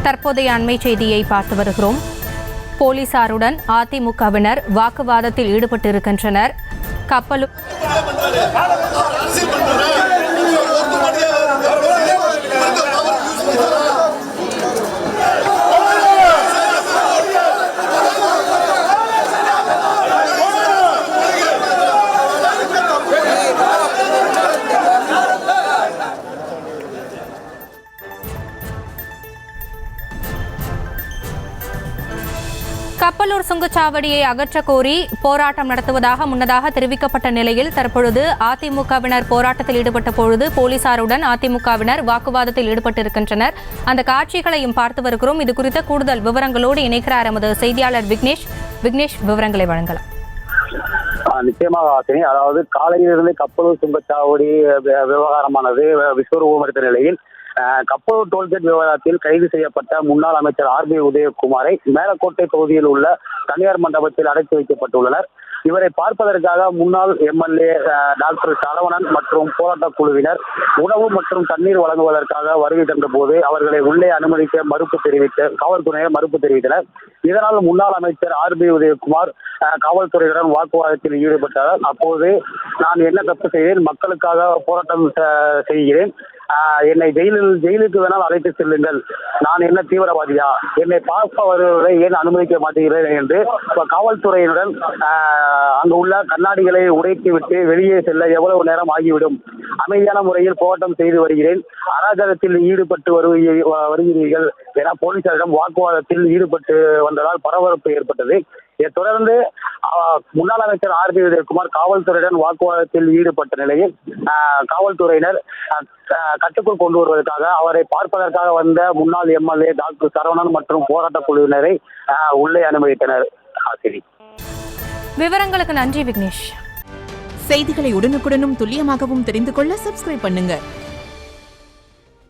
தற்போதைய அண்மை செய்தியை பார்த்து வருகிறோம். போலீசாருடன் அதிமுகவினர் வாக்குவாதத்தில் ஈடுபட்டிருக்கின்றனர். கப்பலூர் சுங்கச்சாவடியை அகற்ற கோரி போராட்டம் நடத்துவதாக முன்னதாக தெரிவிக்கப்பட்ட நிலையில் தற்பொழுது அதிமுகவினர் போராட்டத்தில் ஈடுபட்ட பொழுது போலீசாருடன் அதிமுகவினர் வாக்குவாதத்தில் ஈடுபட்டிருக்கின்றனர். அந்த காட்சிகளையும் பார்த்து வருகிறோம். இது குறித்த கூடுதல் விவரங்களோடு இணைக்கிறார் எமது செய்தியாளர் விக்னேஷ். விவரங்களை வழங்கலாம். நிச்சயமாக ஆசினி, அதாவது காலையிலிருந்து கப்பலூர் சுங்கச்சாவடி விவகாரமானது விஸ்வரூபம் எடுத்த நிலையில் கப்பலூர் டோல்கேட் விவகாரத்தில் கைது செய்யப்பட்ட முன்னாள் அமைச்சர் ஆர்பி உதயகுமாரை மேலக்கோட்டை பகுதியில் உள்ள தனியார் மண்டபத்தில் அடைத்து வைக்கப்பட்டுள்ளனர். இவரை பார்ப்பதற்காக முன்னாள் எம்எல்ஏ டாக்டர் சரவணன் மற்றும் போராட்ட குழுவினர் உணவு மற்றும் தண்ணீர் வழங்குவதற்காக வருகை தந்த போது அவர்களை உள்ளே அனுமதிக்க காவல்துறையினர் மறுப்பு தெரிவித்தனர். இதனால் முன்னாள் அமைச்சர் ஆர்பி உதயகுமார் காவல்துறையுடன் வாக்குவாதத்தில் ஈடுபட்டார். அப்போது நான் என்ன தப்பு செய்தேன், மக்களுக்காக போராட்டம் செய்கிறேன், என்னை ஜெயிலுக்கு வேணால் அழைத்து செல்லுங்கள், நான் என்ன தீவிரவாதியா, என்னை பார்ப்பவர்களை ஏன் அனுமதிக்க மாட்டேங்கிறேன் என்று காவல்துறையினுடன் அங்கு உள்ள கண்ணாடிகளை உடைத்து விட்டு வெளியே செல்ல எவ்வளவு நேரம் ஆகிவிடும், அமைதியான முறையில் போராட்டம் செய்து வருகிறேன், அராஜகத்தில் ஈடுபட்டு வருகிறீர்கள் என போலீசாரிடம் வாக்குவாதத்தில் ஈடுபட்டு வந்ததால் பரபரப்பு ஏற்பட்டது. இதைத் தொடர்ந்து முன்னாள் அமைச்சர் ஆர்பி உதயகுமார் காவல்துறையுடன் வாக்குவாதத்தில் ஈடுபட்ட நிலையில் காவல்துறையினர் கட்டுக்குள் கொண்டு வருவதற்காக அவரை பார்ப்பதற்காக வந்த முன்னாள் எம்எல்ஏ டாக்டர் சரவணன் மற்றும் போராட்ட குழுவினரை உள்ளே அனுமதித்தனர். விவரங்களுக்கு நன்றி விக்னேஷ். செய்திகளை உடனுக்குடனும் துல்லியமாகவும் தெரிந்து கொள்ள சப்ஸ்கிரைப் பண்ணுங்க.